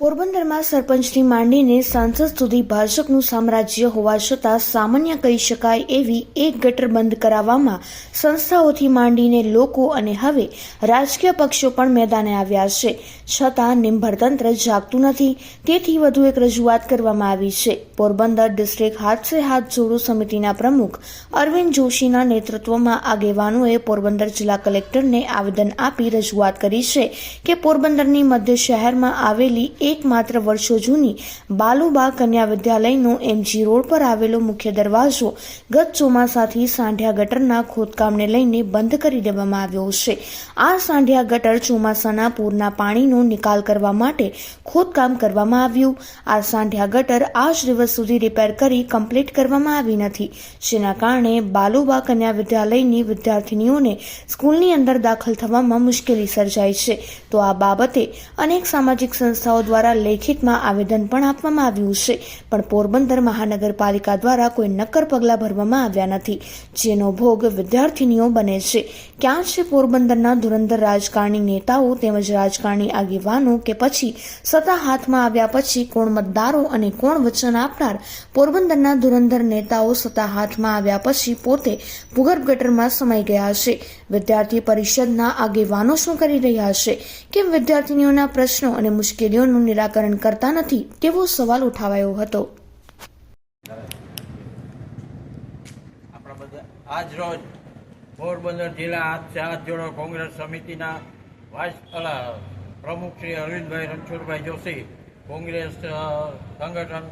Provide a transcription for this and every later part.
પોરબંદરમાં સરપંચથી માંડીને સાંસદ સુધી ભાજપનું સામ્રાજ્ય હોવા છતાં સામાન્ય કહી શકાય એવી એક ગટર બંધ કરાવવામાં સંસ્થાઓથી માંડીને લોકો અને હવે રાજકીય પક્ષો પણ મેદાને આવ્યા છે, છતાં નિંભર તંત્ર જાગતું નથી. તેથી વધુ એક રજૂઆત કરવામાં આવી છે. પોરબંદર ડિસ્ટ્રિક્ટ હાથ સે હાથ જોડો સમિતિના પ્રમુખ અરવિંદ જોશીના નેતૃત્વમાં આગેવાનોએ પોરબંદર જિલ્લા કલેક્ટરને આવેદન આપી રજૂઆત કરી છે કે પોરબંદરની મધ્ય શહેરમાં આવેલી એકમાત્ર વર્ષો જૂની બાલુબા કન્યા વિદ્યાલયનો એમજી રોડ પર આવેલો મુખ્ય દરવાજો ગત ચોમાસાથી સાંઢિયા ગટરના ખોદકામને લઈને બંધ કરી દેવામાં આવ્યો છે. આ સાંઢિયા ગટર ચોમાસાના પૂરના પાણીનો નિકાલ કરવા માટે ખોદકામ કરવામાં આવ્યું. આ સાંઢિયા ગટર આજ દિવસ સુધી રિપેર કરી કમ્પ્લીટ કરવામાં આવી નથી, જેના કારણે બાલુબા કન્યા વિદ્યાલયની વિદ્યાર્થીનીઓને સ્કૂલની અંદર દાખલ થવામાં મુશ્કેલી સર્જાય છે. તો આ બાબતે અનેક સામાજિક સંસ્થાઓ દ્વારા લેખિતમાં આવેદન પણ આપવામાં આવ્યું છે, પણ પોરબંદર મહાનગરપાલિકા દ્વારા કોઈ નક્કર પગલાં ભરવામાં આવ્યા નથી, જેનો ભોગ વિદ્યાર્થીનીઓ બને છે. ક્યાં છે પોરબંદરના ધુરંધર રાજકારણી નેતાઓ તેમજ રાજકારણી આગેવાનો કે પછી સત્તા હાથમાં આવ્યા પછી કોણ મતદારો અને કોણ વચન આપનાર? પોરબંદરના ધુરંધર નેતાઓ સત્તા હાથમાં આવ્યા પછી પોતે ભૂગર્ભ ગટરમાં સમાઈ ગયા છે. વિદ્યાર્થી પરિષદના આગેવાનો શું કરી રહ્યા છે? કેમ વિદ્યાર્થીનીઓના પ્રશ્નો અને મુશ્કેલીઓનું નિરાકરણ કરતા નથી? તેવો સવાલ ઉઠાવાયો હતો. આજ રોજ પોરબંદર જિલ્લા હાથ સે હાથ જોડો કોંગ્રેસ સમિતિના પ્રમુખ શ્રી અરવિંદભાઈ રણછોડભાઈ જોશી, કોંગ્રેસ સંગઠન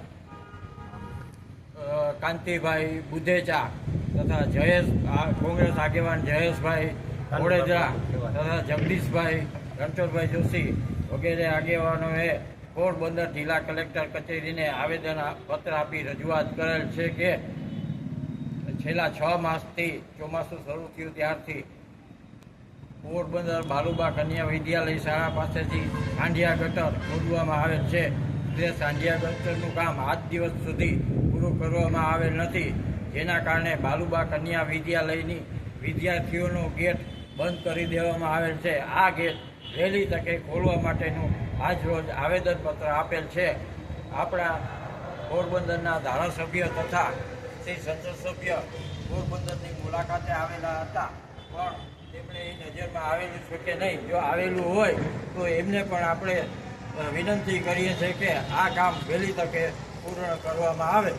કાંતિભાઈ બુધેચા તથા કોંગ્રેસ આગેવાન જયેશભાઈ ઓડેદરા તથા જગદીશભાઈ રણછોડભાઈ જોશી વગેરે આગેવાનોએ પોરબંદર જિલ્લા કલેક્ટર કચેરીને આવેદન પત્ર આપી રજૂઆત કરેલ છે કે છેલ્લા 6 માસથી ચોમાસું શરૂ થયું ત્યારથી પોરબંદર બાલુબા કન્યા વિદ્યાલય શાળા પાસેથી સાંઢિયા ગટર ખોદવામાં આવેલ છે. તે સાંઢિયા ગટરનું કામ આજ દિવસ સુધી પૂરું કરવામાં આવેલ નથી, જેના કારણે બાલુબા કન્યા વિદ્યાલયની વિદ્યાર્થીઓનો ગેટ બંધ કરી દેવામાં આવેલ છે. આ ગેટ વહેલી તકે ખોલવા માટેનું આજ રોજ આવેદનપત્ર આપેલ છે. આપણા પોરબંદરના ધારાસભ્ય તથા શ્રી સંસદ સભ્ય પોરબંદરની મુલાકાતે આવેલા હતા, પણ તેમણે એ નજરમાં આવેલું છે કે નહીં. જો આવેલું હોય તો એમને પણ આપણે વિનંતી કરીએ છીએ કે આ કામ વહેલી તકે પૂર્ણ કરવામાં આવે.